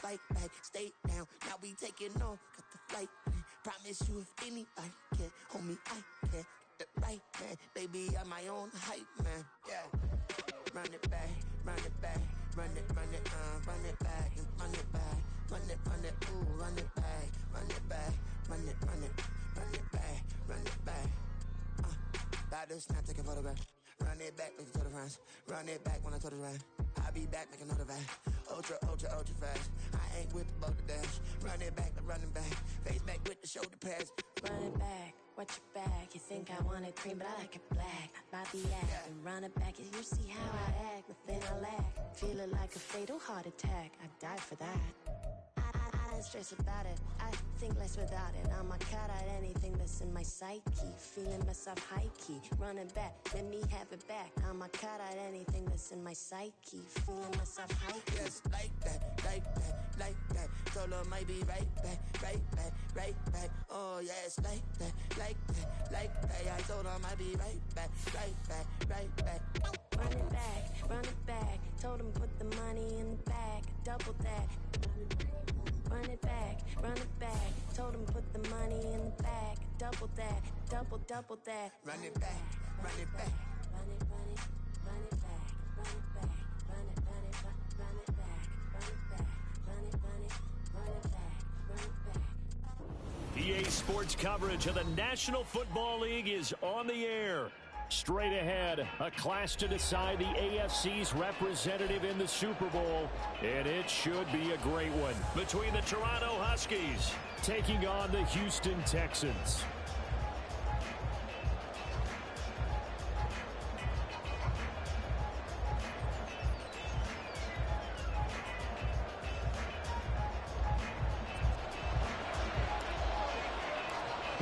fight back, stay down. Now we taking off, got the flight. Promise you if anybody can, homie, I can. Get it right, man. Baby, I'm my own hype, man. Yeah. Run it back, run it back, run it back, and run it back, run it, ooh, run it back, run it back, run it back, run it back. About to snap, take a photograph. Run it back, make it to the front. Run it back when I told it right. I'll be back, make another back. Ultra, ultra, ultra fast. I ain't with the boat to dash. Run it back, running back. Face back with the shoulder pads. Run it back, watch your back. You think I want it cream, but I like it black. About the act and run it back. You see how I act, nothing I lack. Feel it like a fatal heart attack. I'd die for that. I don't stress about it. I think less without it. I'ma cut out anything that's in my psyche. Feeling myself high key. Running back, let me have it back. I'ma cut out anything that's in my psyche. Feeling myself high key. Yes, like that, like that, like that. Told her might be right back, right back, right back. Oh yes, like that, like that, like that. I told her might be right back, right back, right back. Run it back, run it back. Told him put the money in the bag. Double that. Run it back, run it back. Told him put the money in the bag. Double that, double that. Run it back, run it back. Run it, run it, run it back. Run it back, run it, run it, run it back. Run it back, run it, run it, run it back. Run it back. EA Sports coverage of the National Football League is on the air. Straight ahead, a clash to decide the AFC's representative in the Super Bowl. And it should be a great one between the Toronto Huskies taking on the Houston Texans.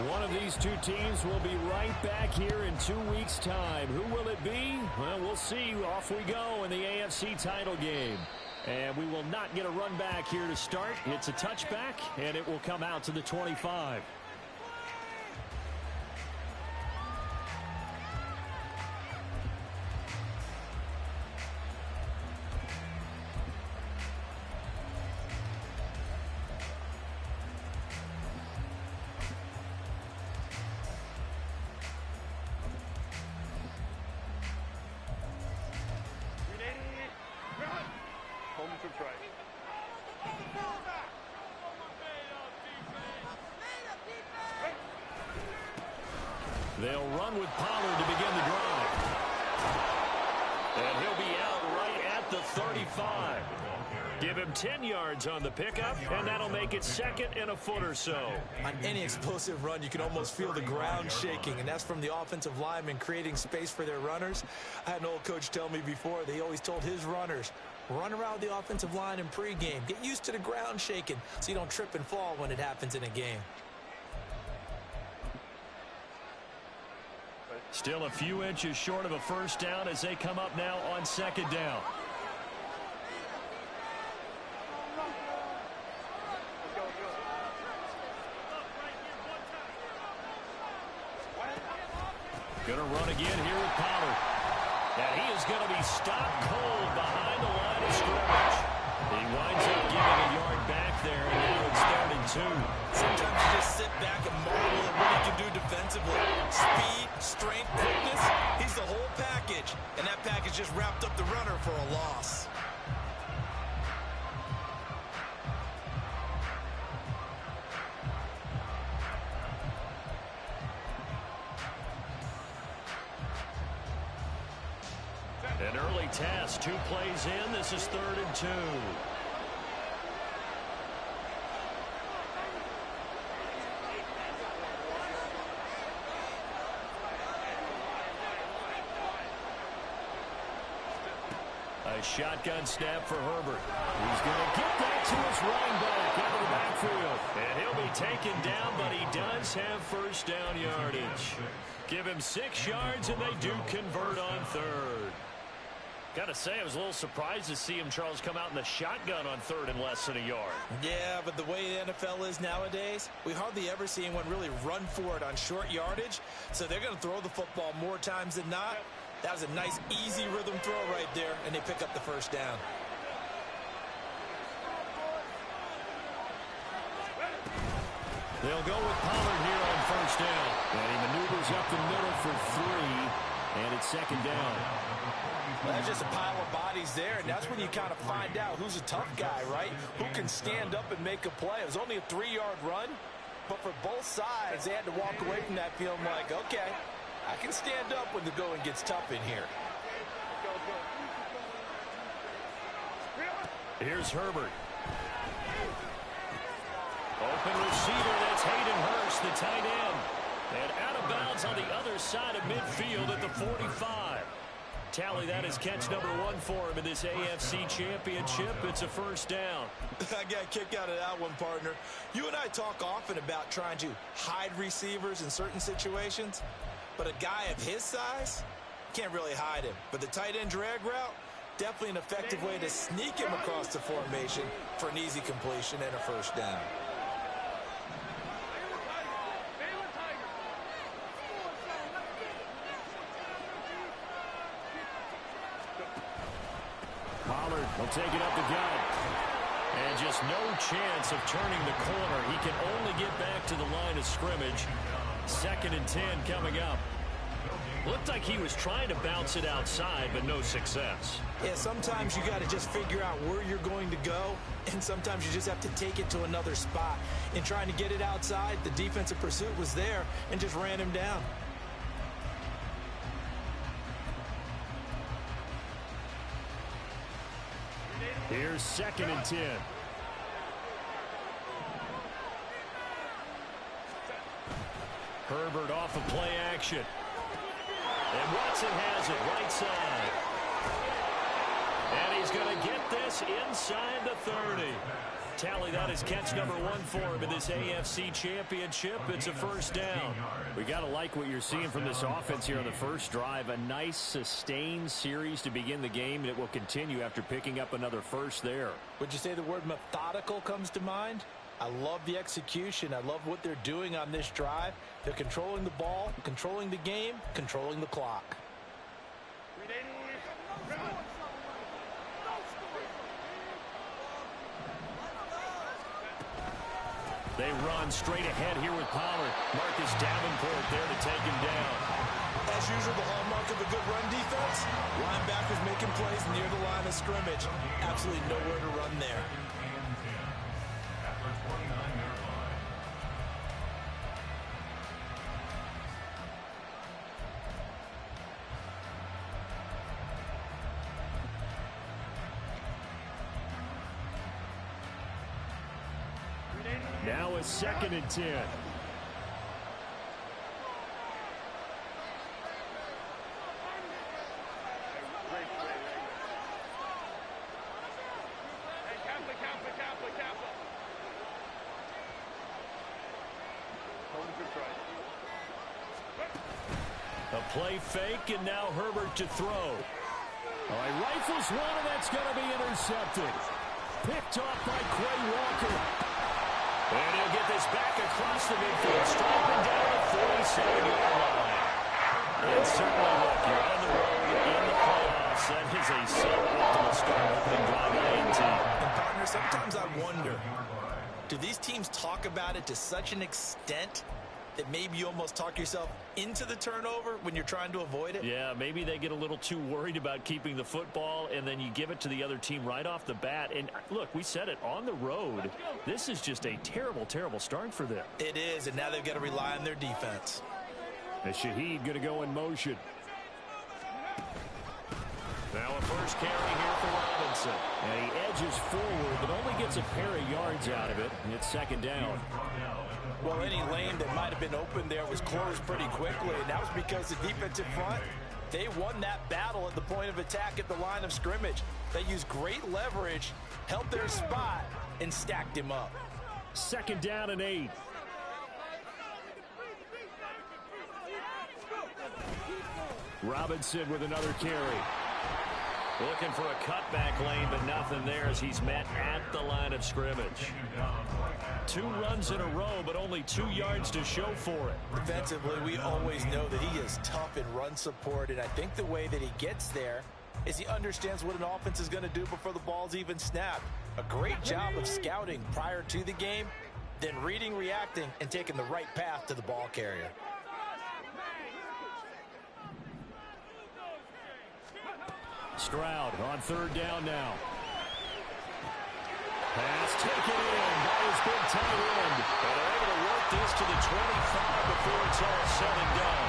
One of these two teams will be right back here in 2 weeks' time. Who will it be? Well, we'll see. Off we go in the AFC title game. And we will not get a run back here to start. It's a touchback, and it will come out to the 25. They'll run with Pollard to begin the drive. And he'll be out right at the 35. Give him 10 yards on the pickup, and that'll make it second and a foot or so. On any explosive run, you can almost feel the ground shaking, and that's from the offensive linemen creating space for their runners. I had an old coach tell me before, they always told his runners, run around the offensive line in pregame. Get used to the ground shaking so you don't trip and fall when it happens in a game. Still a few inches short of a first down as they come up now on second down. Going to run again here with Pollard. And he is going to be stopped cold behind the line of scrimmage. He winds up giving a yard back there, and now it's 3rd and 2. Sometimes you just sit back and marvel at what he can do defensively. Speed, strength, quickness, he's the whole package. And that package just wrapped up the runner for a loss. An early test, 2 plays in. This is 3rd and 2. A shotgun snap for Herbert. He's going to get that to his running back out of the backfield. And he'll be taken down, but he does have first down yardage. Give him 6 yards, and they do convert on 3rd. Got to say, I was a little surprised to see him, Charles, come out in the shotgun on 3rd and less than a yard. Yeah, but the way the NFL is nowadays, we hardly ever see anyone really run for it on short yardage. So they're going to throw the football more times than not. That was a nice, easy rhythm throw right there, and they pick up the first down. They'll go with Pollard here on first down. And he maneuvers up the middle for 3, and it's second down. Well, that's just a pile of bodies there, and that's when you kind of find out who's a tough guy, right? Who can stand up and make a play. It was only a 3-yard run, but for both sides, they had to walk away from that feeling like, okay, I can stand up when the going gets tough in here. Here's Herbert. Open receiver, that's Hayden Hurst, the tight end. And out of bounds on the other side of midfield at the 45. Tally that is catch number 1 for him in this AFC Championship. It's a first down. I got a kick out of that one, partner. You and I talk often about trying to hide receivers in certain situations, but a guy of his size can't really hide him. But the tight end drag route, definitely an effective way to sneak him across the formation for an easy completion and a first down. Pollard will take it up the gut. And just no chance of turning the corner. He can only get back to the line of scrimmage. 2nd and 10 coming up. Looked like he was trying to bounce it outside, but no success. Yeah, sometimes you got to just figure out where you're going to go, and sometimes you just have to take it to another spot. In trying to get it outside, the defensive pursuit was there and just ran him down. Here's 2nd and 10. Herbert off of play action. And Watson has it right side. And he's going to get this inside the 30. Tally that is catch number 1 for him in this AFC Championship. It's a first down. We got to like what you're seeing from this offense here on the first drive. A nice sustained series to begin the game, and it will continue after picking up another first there. Would you say the word methodical comes to mind? I love the execution. I love what they're doing on this drive. They're controlling the ball, controlling the game, controlling the clock. They run straight ahead here with Pollard. Marcus Davenport there to take him down. As usual, the hallmark of a good run defense, linebackers making plays near the line of scrimmage. Absolutely nowhere to run there. Now it's 2nd and 10. A play fake, and now Herbert to throw. All right, rifles one, and that's going to be intercepted. Picked off by Quay Walker. And he'll get this back across the midfield, striping down the 47-yard line. And certainly, look, you're on the road in the playoffs. That is a suboptimal start opening drive by 18. And partner, sometimes I wonder, do these teams talk about it to such an extent that maybe you almost talk yourself into the turnover when you're trying to avoid it? Yeah, maybe they get a little too worried about keeping the football, and then you give it to the other team right off the bat. And look, we said it, on the road, this is just a terrible, terrible start for them. It is, and now they've got to rely on their defense. And Shaheed going to go in motion. Now a first carry here for Robinson. And he edges forward, but only gets a pair of yards out of it. And it's 2nd down. Well, any lane that might have been open there was closed pretty quickly, and that was because the defensive front, they won that battle at the point of attack at the line of scrimmage. They used great leverage, held their spot, and stacked him up. 2nd down and 8. Robinson with another carry. Looking for a cutback lane, but nothing there as he's met at the line of scrimmage. 2 runs in a row, but only 2 yards to show for it. Defensively, we always know that he is tough in run support, and I think the way that he gets there is he understands what an offense is going to do before the ball's even snapped. A great job of scouting prior to the game, then reading, reacting, and taking the right path to the ball carrier. Stroud on third down now. Pass taken in by his big tight end. And they're able to work this to the 25 before it's all said and done.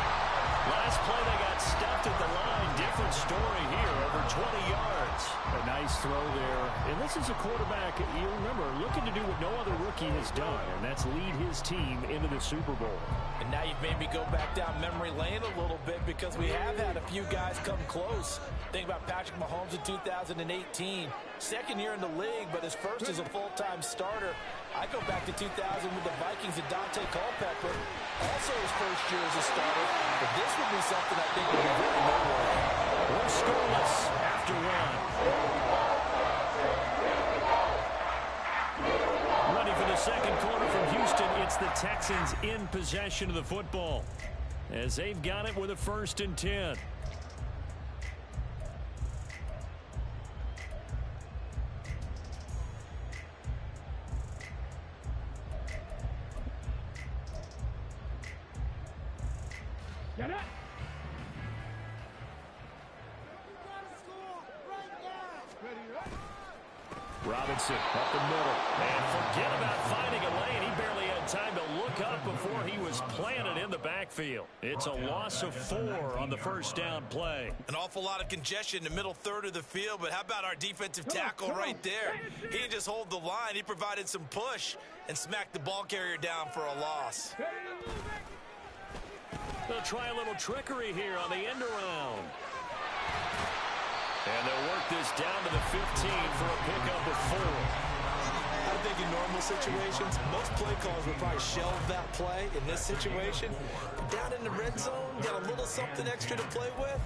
Last play they got stuffed at the line. Different story here, over 20 yards. A nice throw there. And this is a quarterback, you remember, looking to do what no other rookie has done, and that's lead his team into the Super Bowl. And now you've made me go back down memory lane a little bit because we have had a few guys come close. Think about Patrick Mahomes in 2018. Second year in the league, but his first as a full-time starter. I go back to 2000 with the Vikings and Dante Culpepper. Also his first year as a starter. But this would be something I think would be very noteworthy. We're scoreless after one. Ready for the second quarter from Houston. It's the Texans in possession of the football as they've got it with a 1st and 10. Get it! Robinson up the middle. And forget about finding a lane. He barely had time to look up before he was planted in the backfield. It's a loss of 4 on the first down play. An awful lot of congestion in the middle third of the field, but how about our defensive tackle right there? He didn't just hold the line. He provided some push and smacked the ball carrier down for a loss. They'll try a little trickery here on the end around. And they'll work this down to the 15 for a pickup of 4. I think in normal situations, most play calls would probably shelve that play. In this situation, down in the red zone, got a little something extra to play with.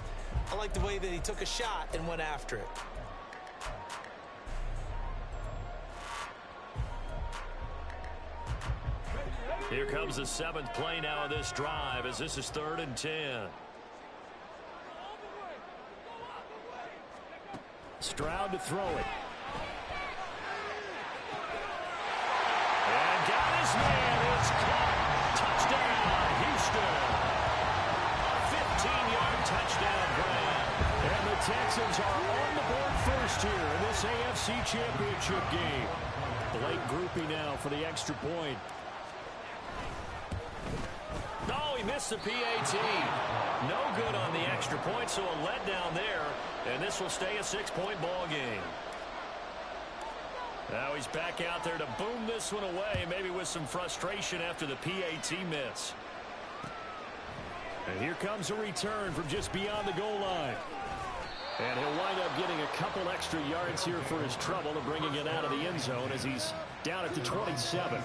I like the way that he took a shot and went after it. Here comes the 7th play now of this drive as this is 3rd and 10. Stroud to throw it. And got his man. It's caught. Touchdown, Houston. A 15-yard touchdown grab. And the Texans are on the board first here in this AFC Championship game. Blake groupie now for the extra point. No, he missed the PAT. No good on the extra point, so a letdown there. And this will stay a 6-point ball game. Now he's back out there to boom this one away, maybe with some frustration after the PAT miss. And here comes a return from just beyond the goal line. And he'll wind up getting a couple extra yards here for his trouble and bringing it out of the end zone as he's down at the 27.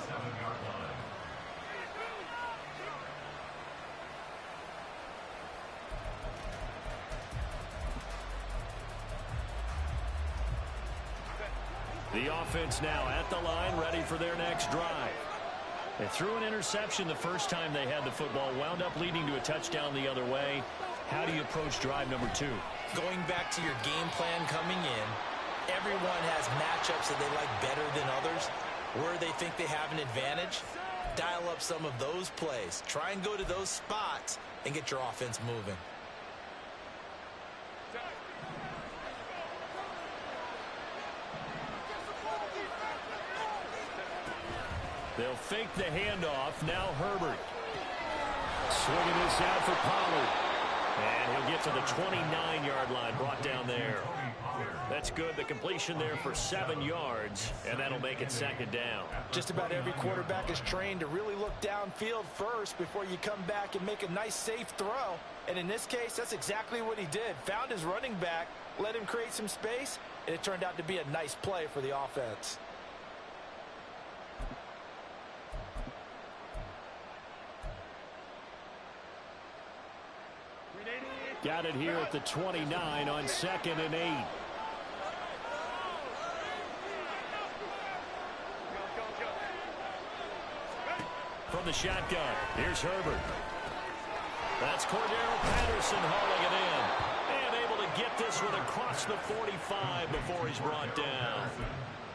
The offense now at the line, ready for their next drive. They threw an interception the first time they had the football, wound up leading to a touchdown the other way. How do you approach drive number 2? Going back to your game plan coming in, everyone has matchups that they like better than others. Where they think they have an advantage, dial up some of those plays. Try and go to those spots and get your offense moving. They'll fake the handoff. Now Herbert. Swinging this out for Pollard. And he'll get to the 29-yard line, brought down there. That's good. The completion there for 7 yards, and that'll make it 2nd down. Just about every quarterback is trained to really look downfield first before you come back and make a nice, safe throw. And in this case, that's exactly what he did. Found his running back, let him create some space, and it turned out to be a nice play for the offense. Got it here at the 29 on 2nd and 8. From the shotgun, here's Herbert. That's Cordero Patterson hauling it in. And able to get this one across the 45 before he's brought down.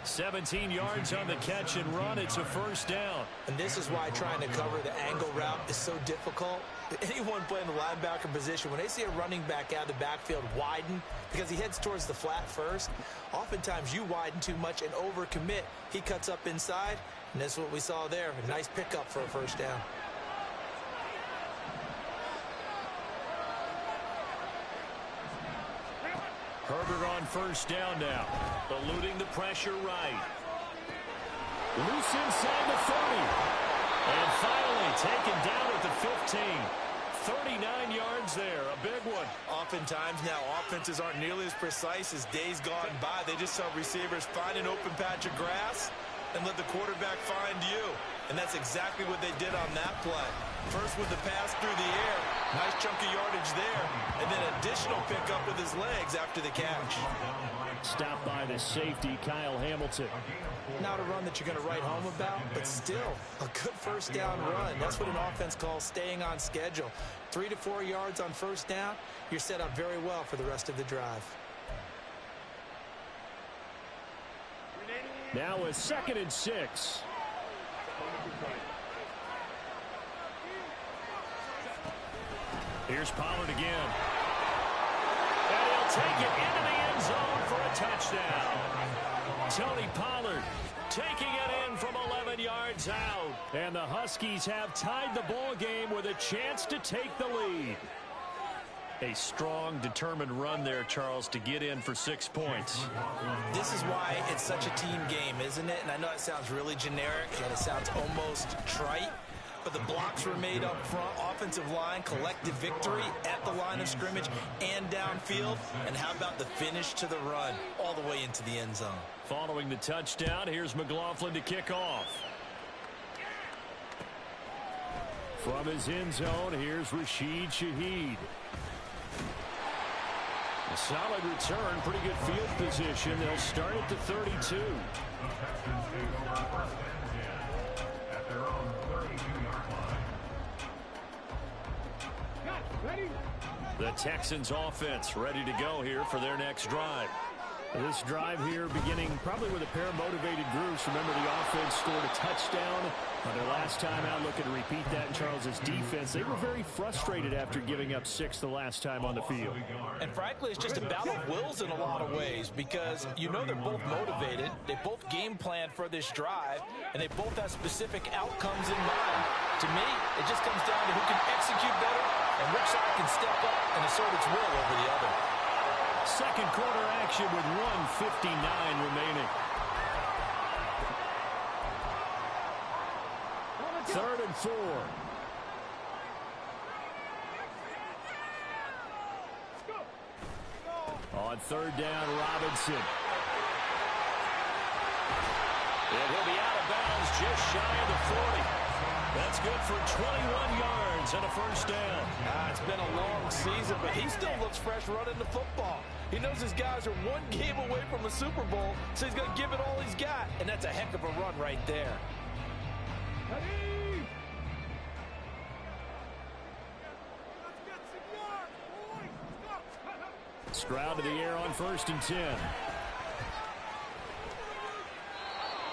17 yards on the catch and run. It's a first down. And this is why trying to cover the angle route is so difficult. Anyone playing the linebacker position, when they see a running back out of the backfield widen because he heads towards the flat first, oftentimes you widen too much and overcommit. He cuts up inside, and that's what we saw there. A nice pickup for a first down. Herbert on first down now. Eluding the pressure right. Loose inside the 30. And finally taken down at the 15. 39 yards there. A big one. Oftentimes now offenses aren't nearly as precise as days gone by. They just help receivers find an open patch of grass and let the quarterback find you. And that's exactly what they did on that play. First with the pass through the air. Nice chunk of yardage there. And then additional pickup with his legs after the catch. Stopped by the safety, Kyle Hamilton. Not a run that you're going to write home about, but still a good first down run. That's what an offense calls staying on schedule. 3 to 4 yards on first down. You're set up very well for the rest of the drive. Now a 2nd and 6. Here's Pollard again. And he'll take it into the end zone for a touchdown. Tony Pollard taking it in from 11 yards out. And the Huskies have tied the ball game with a chance to take the lead. A strong, determined run there, Charles, to get in for 6 points. This is why it's such a team game, isn't it? And I know it sounds really generic and it sounds almost trite, but the blocks were made up front. Offensive line, collective victory at the line of scrimmage and downfield. And how about the finish to the run all the way into the end zone? Following the touchdown, here's McLaughlin to kick off. From his end zone, here's Rashid Shaheed. A solid return, pretty good field position. They'll start at the 32. The Texans offense ready to go here for their next drive. This drive here beginning probably with a pair of motivated groups. Remember, the offense scored a touchdown on their last time out. Looking to repeat that in Charles's defense. They were very frustrated after giving up 6 the last time on the field. And frankly, it's just a battle of wills in a lot of ways because you know they're both motivated. They both game plan for this drive, and they both have specific outcomes in mind. To me, it just comes down to who can execute better and which side can step up and assert its will over the other. Second quarter action with 1:59 remaining. 3rd and 4. On 3rd down, Robinson. And he'll be out of bounds just shy of the 40. That's good for 21 yards and a first down. It's been a long season, but he still looks fresh running the football. He knows his guys are one game away from a Super Bowl, so he's going to give it all he's got. And that's a heck of a run right there. Stroud to the air on 1st and 10.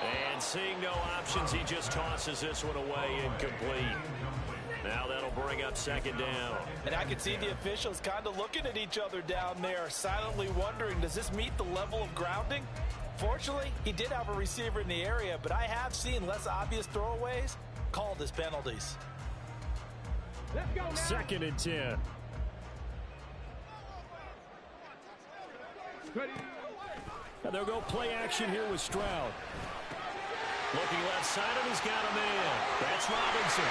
And seeing no options, he just tosses this one away incomplete. Now that'll bring up 2nd down. And I can see the officials kind of looking at each other down there, silently wondering, does this meet the level of grounding? Fortunately, he did have a receiver in the area, but I have seen less obvious throwaways called as penalties. 2nd and 10. Now they'll go play action here with Stroud. Looking left side of, he's got a man. That's Robinson.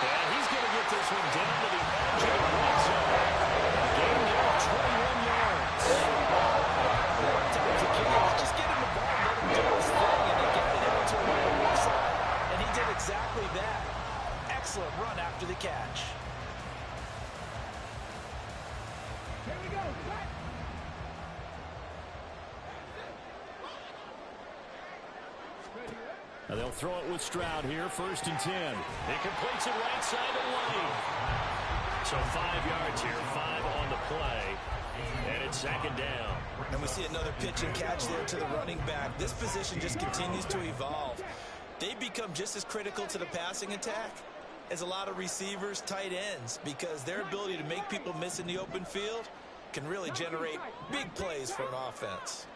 And he's going to get this one down to the edge of the red zone. Gain there of 21 yards. Sometimes the key is just get him the ball, let him do his thing, and then get it out to him on the weak side. And he did exactly that. Excellent run after the catch. Here we go. Now they'll throw it with Stroud here, 1st and 10. He completes it right side of the lane. So 5 yards here, 5 on the play. And it's second down. And we see another pitch and catch there to the running back. This position just continues to evolve. They become just as critical to the passing attack as a lot of receivers, tight ends, because their ability to make people miss in the open field can really generate big plays for an offense.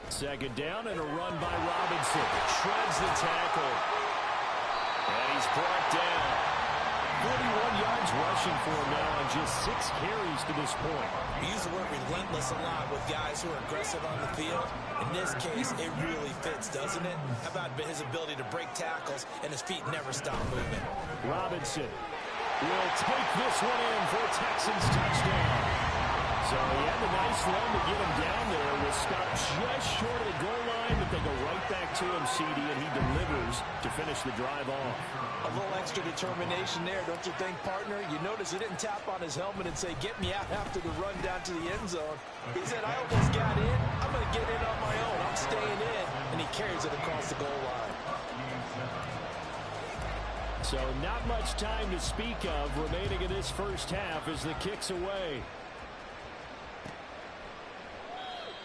Second down and a run by Robinson. Shreds the tackle. And he's brought down. 41 yards rushing for him now on just 6 carries to this point. We use the word relentless a lot with guys who are aggressive on the field. In this case, it really fits, doesn't it? How about his ability to break tackles and his feet never stop moving? Robinson will take this one in for a Texans touchdown. So he had a nice run to get him down there. Was stopped just short of the goal line, but they go right back to him, CD, and he delivers to finish the drive off. A little extra determination there, don't you think, partner? You notice he didn't tap on his helmet and say, get me out after the run down to the end zone. He said, I almost got in. I'm going to get in on my own. I'm staying in. And he carries it across the goal line. So not much time to speak of remaining in this first half as the kick's away.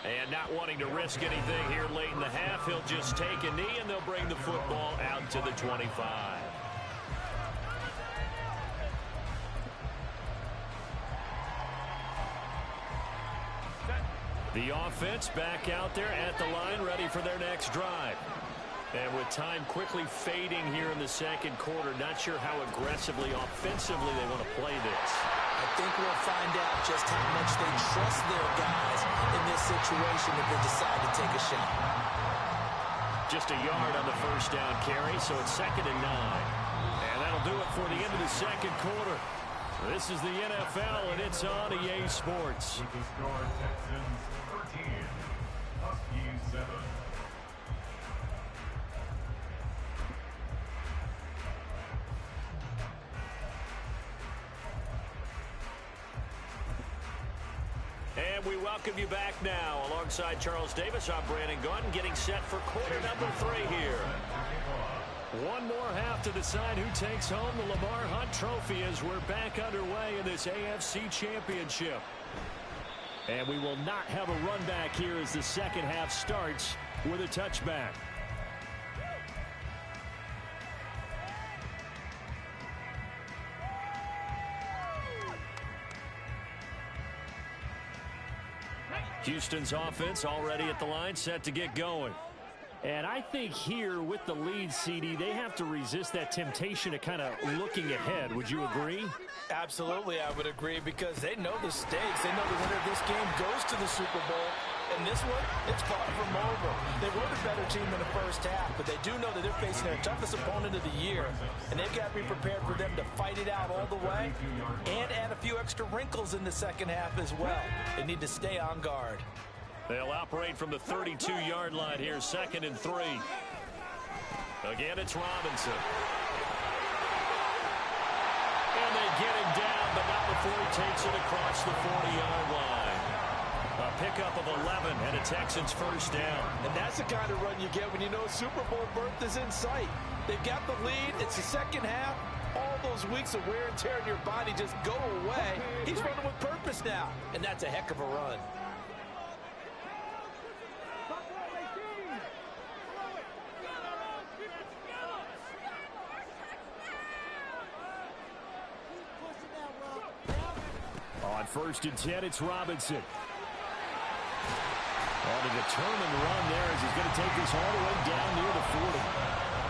And not wanting to risk anything here late in the half, he'll just take a knee, and they'll bring the football out to the 25. The offense back out there at the line, ready for their next drive. And with time quickly fading here in the second quarter, not sure how aggressively, offensively they want to play this. I think we'll find out just how much they trust their guys in this situation if they decide to take a shot. Just a yard on the first down carry, so it's 2nd and 9. And that'll do it for the end of the second quarter. This is the NFL, and it's on EA Sports. And we welcome you back now. Alongside Charles Davis, I'm Brandon Gunn, getting set for quarter number 3 here. One more half to decide who takes home the Lamar Hunt Trophy as we're back underway in this AFC Championship. And we will not have a run back here as the second half starts with a touchback. Houston's offense already at the line, set to get going. And I think here with the lead, CD, they have to resist that temptation of kind of looking ahead. Would you agree? Absolutely, I would agree, because they know the stakes. They know the winner of this game goes to the Super Bowl. And this one, it's far from over. They were the better team in the first half, but they do know that they're facing their toughest opponent of the year. And they've got to be prepared for them to fight it out all the way and add a few extra wrinkles in the second half as well. They need to stay on guard. They'll operate from the 32-yard line here, 2nd and 3. Again, it's Robinson. And they get him down, but not before he takes it across the 40-yard line. A pickup of 11 and a Texans first down. And that's the kind of run you get when you know Super Bowl berth is in sight. They've got the lead. It's the second half. All those weeks of wear and tear in your body just go away. He's running with purpose now, and that's a heck of a run. On 1st and 10, it's Robinson. On a determined run there as he's going to take this all the way down near the 40.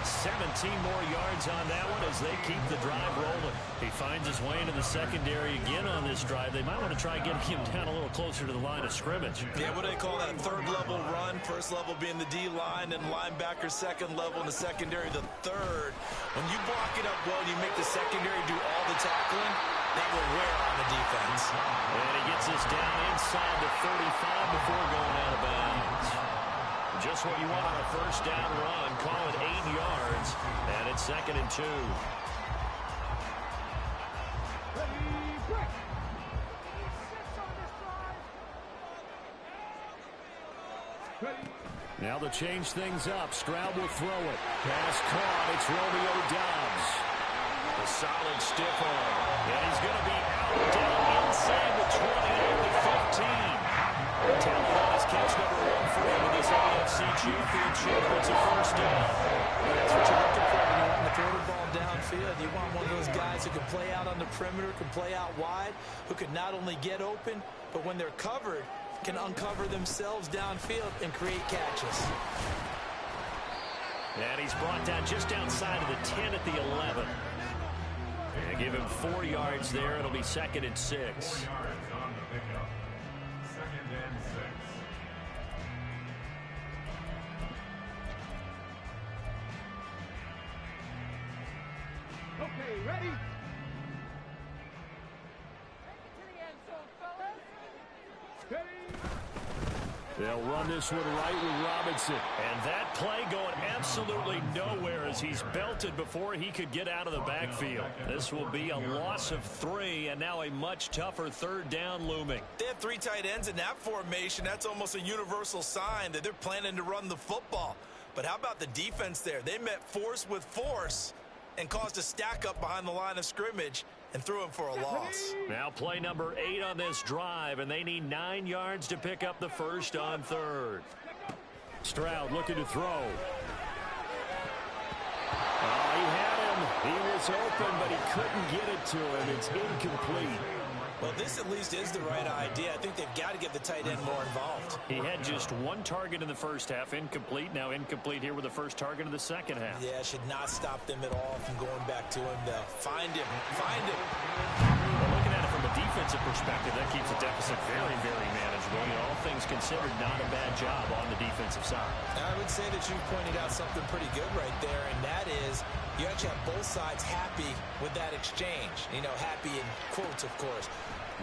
17 more yards on that one as they keep the drive rolling. He finds his way into the secondary again on this drive. They might want to try getting him down a little closer to the line of scrimmage. Yeah, what do they call that? 3rd level run. 1st level being the D-line, and linebacker 2nd level, and the secondary the 3rd. When you block it up well, you make the secondary do all the tackling. That will wear on the defense. And he gets us down inside the 35 before going out of bounds. Just what you want on a first down run. Call it 8 yards, and it's 2nd and 2. Now they'll change things up. Stroud will throw it. Pass caught. It's Romeo Doubs. A solid stiff arm. And he's going to be out down inside the 20 at the 15. Talent on his catch number 1 for him in this AFC Championship. It's a first down. That's what you're looking for when you want to throw the ball downfield. You want one of those guys who can play out on the perimeter, can play out wide, who can not only get open, but when they're covered, can uncover themselves downfield and create catches. And he's brought down just outside of the 10 at the 11. And give him 4 yards there. It'll be 2nd and 6. Okay, ready? They'll run this one right with Robinson. And that play going absolutely nowhere as he's belted before he could get out of the backfield. This will be a loss of 3, and now a much tougher 3rd down looming. They have 3 tight ends in that formation. That's almost a universal sign that they're planning to run the football. But how about the defense there? They met force with force and caused a stack up behind the line of scrimmage and threw him for a loss. Now play number 8 on this drive, and they need 9 yards to pick up the first on 3rd. Stroud looking to throw. Oh, he had him. He was open, but he couldn't get it to him. It's incomplete. Well, this at least is the right idea. I think they've got to get the tight end more involved. He had just 1 target in the first half, incomplete. Now incomplete here with the first target of the second half. Yeah, should not stop them at all from going back to him, though. Find him. Find him. Well, looking at it from a defensive perspective, that keeps the deficit very, very manageable. You know, all things considered, not a bad job on the defensive side. I would say that you pointed out something pretty good right there, and that is you actually have both sides happy with that exchange. You know, happy in quotes, of course.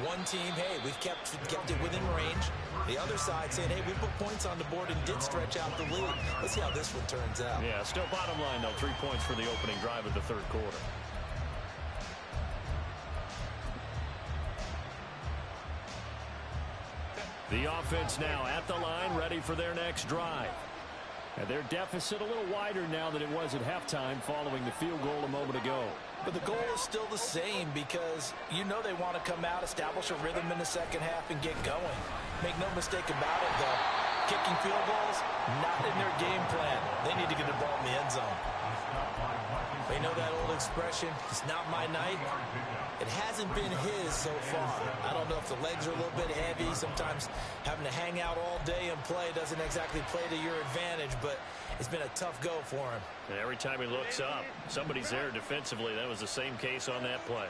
One team, hey, we've kept it within range. The other side saying, hey, we put points on the board and did stretch out the lead. Let's see how this one turns out. Yeah, still bottom line, though, 3 points for the opening drive of the 3rd quarter. The offense now at the line, ready for their next drive. And their deficit a little wider now than it was at halftime following the field goal a moment ago. But the goal is still the same because you know they want to come out, establish a rhythm in the second half, and get going. Make no mistake about it, though. Kicking field goals, not in their game plan. They need to get the ball in the end zone. They know that old expression, it's not my night. It hasn't been his so far. I don't know if the legs are a little bit heavy. Sometimes having to hang out all day and play doesn't exactly play to your advantage, but it's been a tough go for him. And every time he looks up, somebody's there defensively. That was the same case on that play.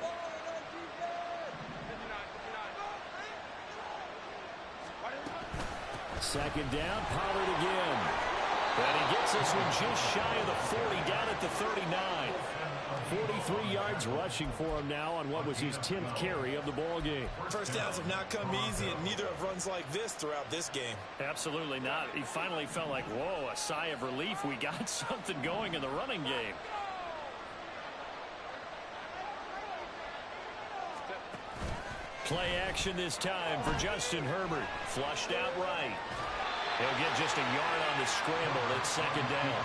Second down, Pollard again. And he gets this one just shy of the 40, down at the 39. 43 yards rushing for him now on what was his 10th carry of the ball game. First downs have not come easy, and neither have runs like this throughout this game. Absolutely not. He finally felt like, whoa, a sigh of relief. We got something going in the running game. Play action this time for Justin Herbert. Flushed out right. He'll get just a yard on the scramble at 2nd down.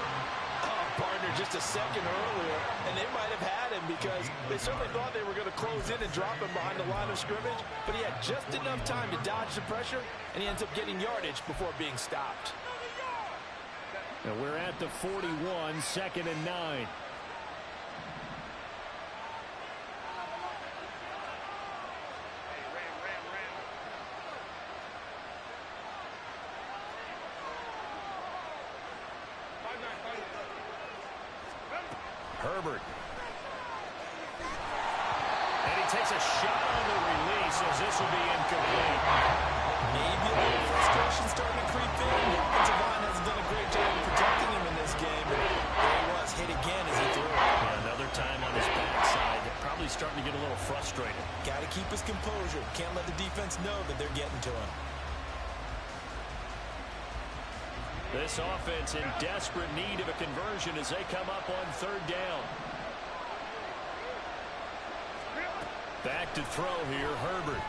Partner just a second earlier, and they might have had him because they certainly thought they were going to close in and drop him behind the line of scrimmage, but he had just enough time to dodge the pressure, and he ends up getting yardage before being stopped. And we're at the 41, 2nd and 9. Herbert. And he takes a shot on the release as this will be incomplete. Maybe a little frustration starting to creep in. The offensive line hasn't done a great job of protecting him in this game. And there he was, hit again as he threw it. Yeah, another time on his backside. Probably starting to get a little frustrated. Got to keep his composure. Can't let the defense know that they're getting to him. This offense in desperate need of a conversion as they come up on 3rd down. Back to throw here, Herbert.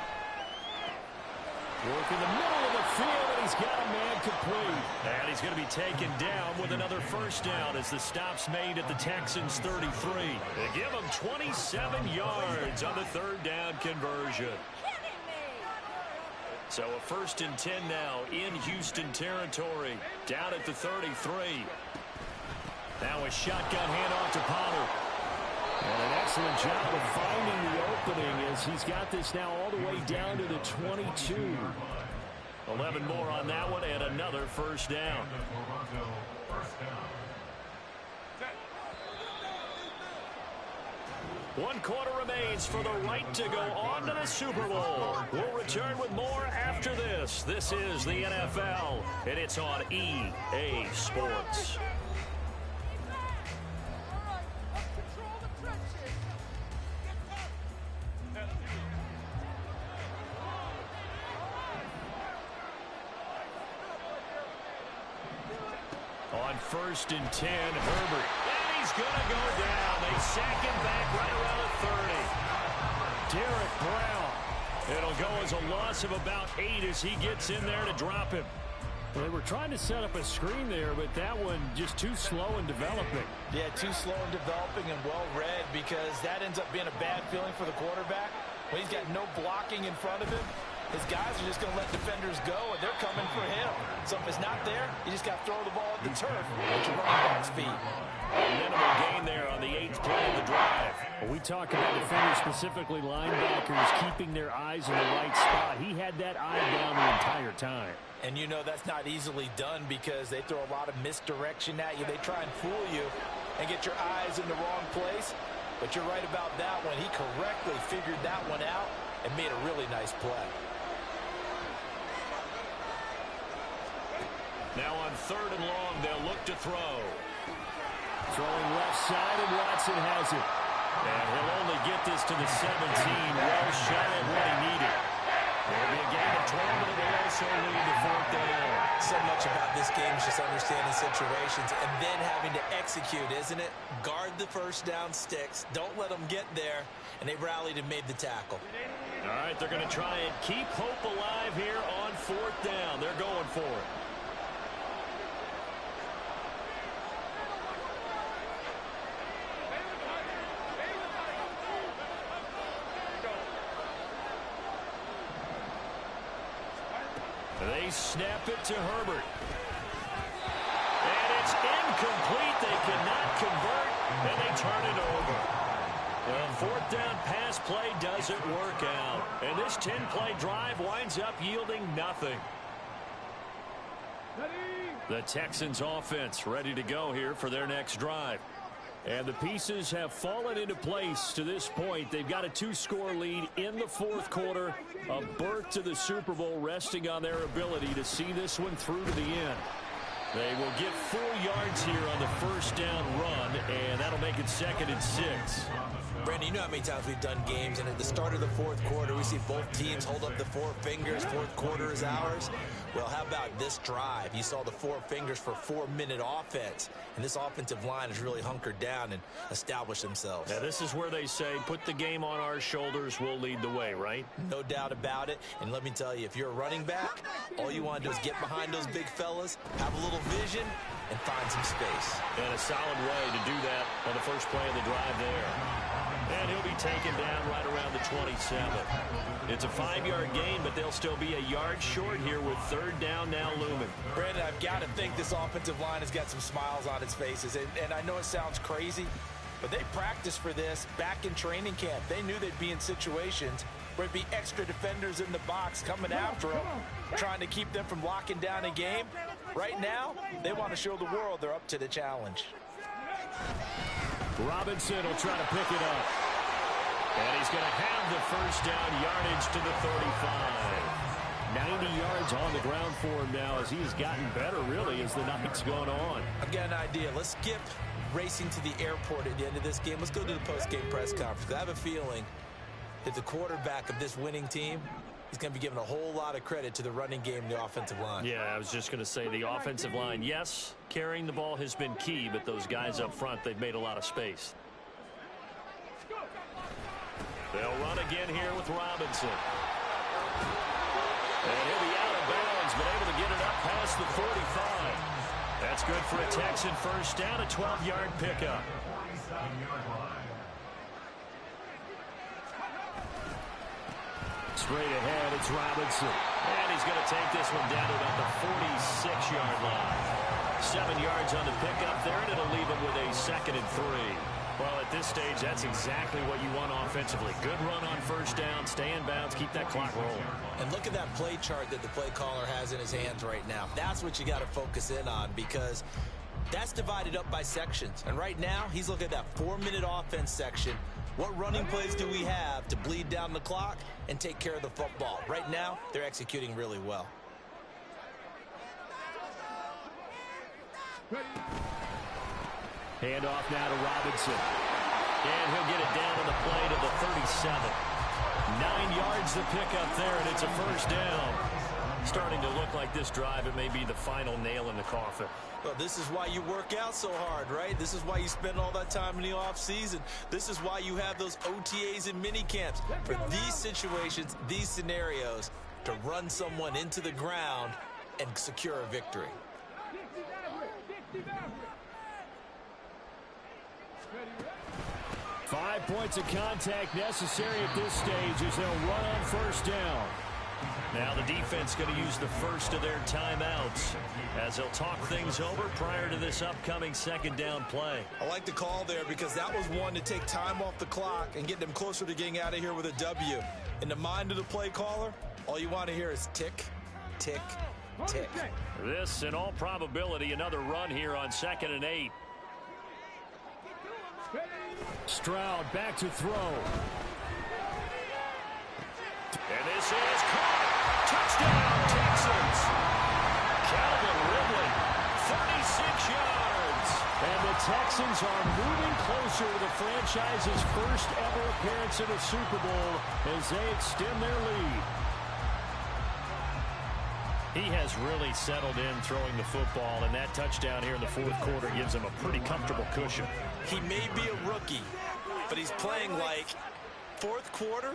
Working the middle of the field, and he's got a man complete. And he's going to be taken down with another first down as the stop's made at the Texans' 33. They give him 27 yards on the third down conversion. So a 1st and 10 now in Houston territory, down at the 33. Now a shotgun handoff to Pollard. And an excellent job of finding the opening as he's got this now all the way down to the 22. 11 more on that one and another first down. One quarter remains for the right to go on to the Super Bowl. We'll return with more after this. This is the NFL, and it's on EA Sports. On 1st and 10, Herbert. And he's going to go down. They sack him back right around the 30. Derek Brown. It'll go as a loss of about 8 as he gets in there to drop him. They were trying to set up a screen there, but that one just too slow in developing. Yeah, too slow in developing and well read, because that ends up being a bad feeling for the quarterback. When he's got no blocking in front of him, his guys are just going to let defenders go, and they're coming for him. So if it's not there, you just got to throw the ball at the turf at your running back speed. Minimal gain there on the 8th play of the drive. Well, we talk about defenders, specifically linebackers, keeping their eyes in the right spot. He had that eye down the entire time. And you know that's not easily done, because they throw a lot of misdirection at you. They try and fool you and get your eyes in the wrong place. But you're right about that one. He correctly figured that one out and made a really nice play. Now on 3rd and long, they'll look to throw. Throwing left side, and Watson has it. And he'll only get this to the 17, well shy of what he needed. There'll be a gain of 12, but it will also lead to 4th down. So much about this game is just understanding situations and then having to execute, isn't it? Guard the first down sticks. Don't let them get there. And they rallied and made the tackle. All right, they're going to try and keep hope alive here on 4th down. They're going for it. They snap it to Herbert. And it's incomplete. They cannot convert, and they turn it over. The 4th down pass play doesn't work out. And this 10-play drive winds up yielding nothing. The Texans offense ready to go here for their next drive. And the pieces have fallen into place to this point. They've got a 2-score lead in the 4th quarter. A berth to the Super Bowl resting on their ability to see this one through to the end. They will get 4 yards here on the first down run, and that'll make it 2nd and 6. Brandon, you know how many times we've done games, and at the start of the 4th quarter, we see both teams hold up the 4 fingers. 4th quarter is ours. Well, how about this drive? You saw the 4 fingers for 4-minute offense, and this offensive line has really hunkered down and established themselves. Now, this is where they say, put the game on our shoulders, we'll lead the way, right? No doubt about it. And let me tell you, if you're a running back, all you want to do is get behind those big fellas, have a little vision, and find some space. And a solid way to do that on the first play of the drive there. And he'll be taken down right around the 27. It's a 5-yard gain, but they'll still be a yard short here with 3rd down now looming. Brandon, I've got to think this offensive line has got some smiles on its faces. And I know it sounds crazy, but they practiced for this back in training camp. They knew they'd be in situations where it'd be extra defenders in the box coming after them, trying to keep them from locking down a game. Right now, they want to show the world they're up to the challenge. Robinson will try to pick it up. And he's going to have the first down yardage to the 35. 90 yards on the ground for him now as he has gotten better, really, as the night's gone on. I've got an idea. Let's skip racing to the airport at the end of this game. Let's go to the post-game press conference. I have a feeling that the quarterback of this winning team is going to be giving a whole lot of credit to the running game and the offensive line. Yeah, I was just going to say the offensive line, yes, carrying the ball has been key, but those guys up front, they've made a lot of space. They'll run again here with Robinson. And he'll be out of bounds been able to get it up past the 45. That's good for a Texan first down, a 12-yard pickup. Straight ahead, it's Robinson. And he's going to take this one down to about the 46-yard line. 7 yards on the pickup there, and it'll leave him with a 2nd and 3. Well, at this stage, that's exactly what you want offensively. Good run on first down, stay in bounds, keep that clock rolling. And look at that play chart that the play caller has in his hands right now. That's what you got to focus in on, because that's divided up by sections. And right now, he's looking at that 4-minute offense section. What running plays do we have to bleed down the clock and take care of the football? Right now, they're executing really well. Handoff now to Robinson. And he'll get it down on the play to the 37. 9 yards to pick up there, and it's a first down. Starting to look like this drive, it may be the final nail in the coffin. Well, this is why you work out so hard, right? This is why you spend all that time in the offseason. This is why you have those OTAs and mini camps. For these situations, these scenarios, to run someone into the ground and secure a victory. 5 points of contact necessary at this stage as they'll run on first down. Now the defense going to use the first of their timeouts as they'll talk things over prior to this upcoming 2nd down play. I like the call there because that was one to take time off the clock and get them closer to getting out of here with a W. In the mind of the play caller, all you want to hear is tick, tick, tick. This, in all probability, another run here on 2nd and 8. Stroud back to throw. And this is caught. Touchdown, Texans. Calvin Ridley, 36 yards. And the Texans are moving closer to the franchise's first ever appearance in a Super Bowl as they extend their lead. He has really settled in throwing the football, and that touchdown here in the 4th quarter gives him a pretty comfortable cushion. He may be a rookie, but he's playing like 4th quarter,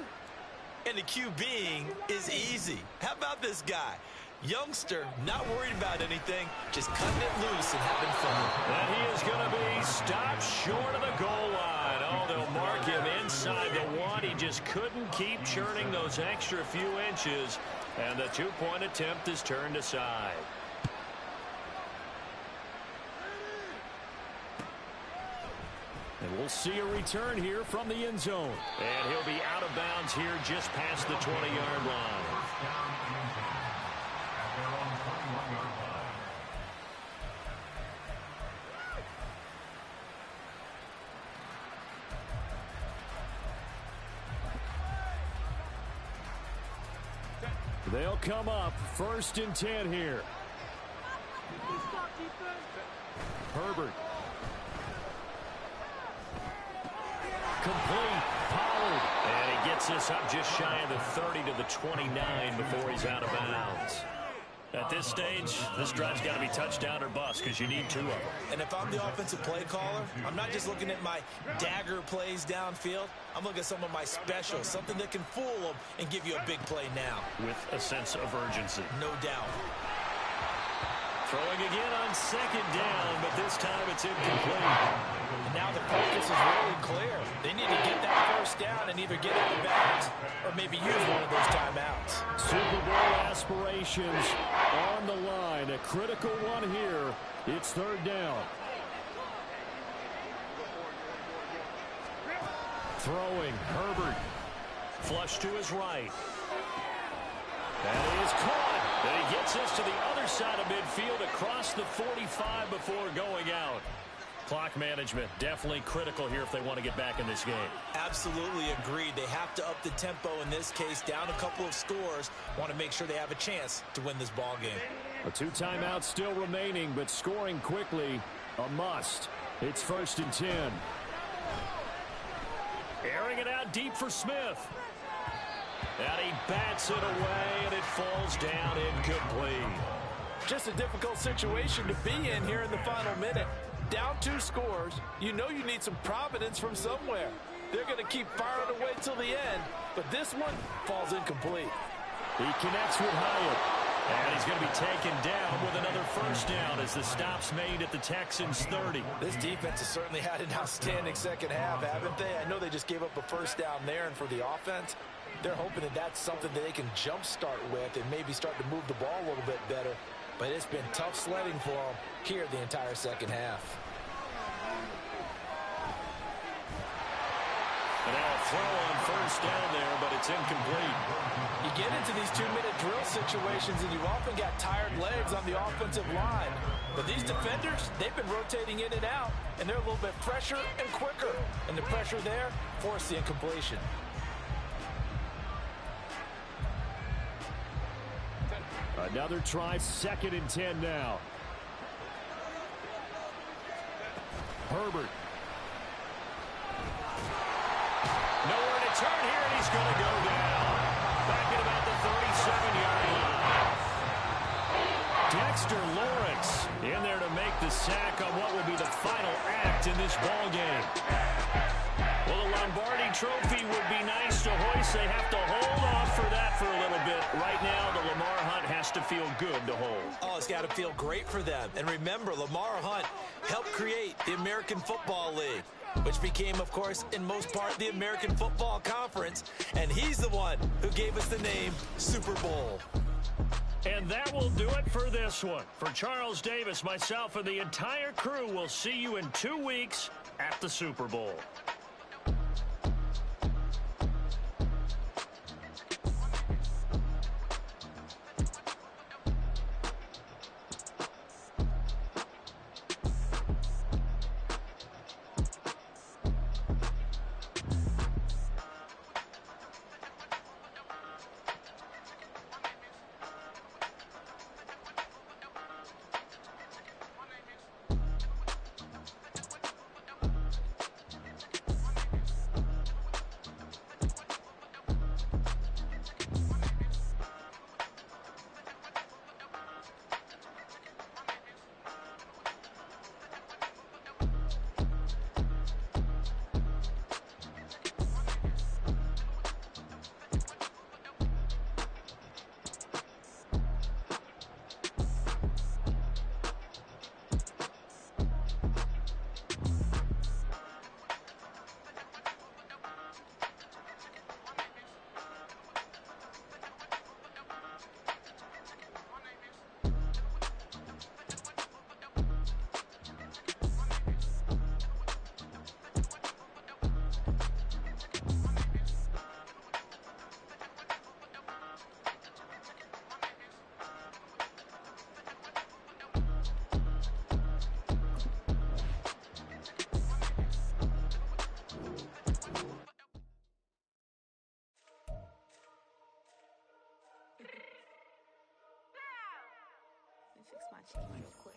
and the QBing is easy. How about this guy? Youngster, not worried about anything, just cutting it loose and having fun. And he is going to be stopped short of the goal line. Oh, they'll mark him inside the 1. He just couldn't keep churning those extra few inches. And the 2-point attempt is turned aside. And we'll see a return here from the end zone. And he'll be out of bounds here just past the 20-yard line. They'll come up 1st and 10 here. Herbert. Complete. Pollard. And he gets this up just shy of the 30 to the 29 before he's out of bounds. At this stage, this drive's got to be touchdown or bust because you need 2 of them. And if I'm the offensive play caller, I'm not just looking at my dagger plays downfield. I'm looking at some of my specials, something that can fool them and give you a big play now. With a sense of urgency. No doubt. Throwing again on 2nd down, but this time it's incomplete. And now the focus is really clear. They need to get that first down and either get out of bounds or maybe use one of those timeouts. Super Bowl aspirations on the line. A critical one here. It's 3rd down. Throwing, Herbert. Flush to his right. That is caught. And he gets us to the other side of midfield across the 45 before going out. Clock management definitely critical here if they want to get back in this game. Absolutely agreed. They have to up the tempo in this case, down a couple of scores. Want to make sure they have a chance to win this ball game. A 2 timeouts still remaining, but scoring quickly, a must. It's 1st and 10. Airing it out deep for Smith. And he bats it away, and it falls down incomplete. Just a difficult situation to be in here in the final minute. Down 2 scores, you know you need some providence from somewhere. They're going to keep firing away till the end, but this one falls incomplete. He connects with Hyatt. And he's going to be taken down with another first down as the stop's made at the Texans' 30. This defense has certainly had an outstanding second half, haven't they? I know they just gave up a first down there, and for the offense, they're hoping that that's something that they can jumpstart with and maybe start to move the ball a little bit better. But it's been tough sledding for them here the entire second half. And now a throw on first down there, but it's incomplete. You get into these 2-minute drill situations, and you've often got tired legs on the offensive line. But these defenders, they've been rotating in and out, and they're a little bit fresher and quicker. And the pressure there forced the incompletion. Another try, 2nd and 10 now. Herbert. Nowhere to turn here, and he's going to go down. Back at about the 37-yard line. Dexter Lawrence in there to make the sack on what will be the final act in this ball game. Well, the Lombardi Trophy would be nice to hoist. They have to hold off for that for a little bit. Right now, the Lamar Hunt has to feel good to hold. Oh, it's got to feel great for them. And remember, Lamar Hunt helped create the American Football League, which became, of course, in most part, the American Football Conference. And he's the one who gave us the name Super Bowl. And that will do it for this one. For Charles Davis, myself, and the entire crew, we'll see you in 2 weeks at the Super Bowl. Fix my chicken real quick.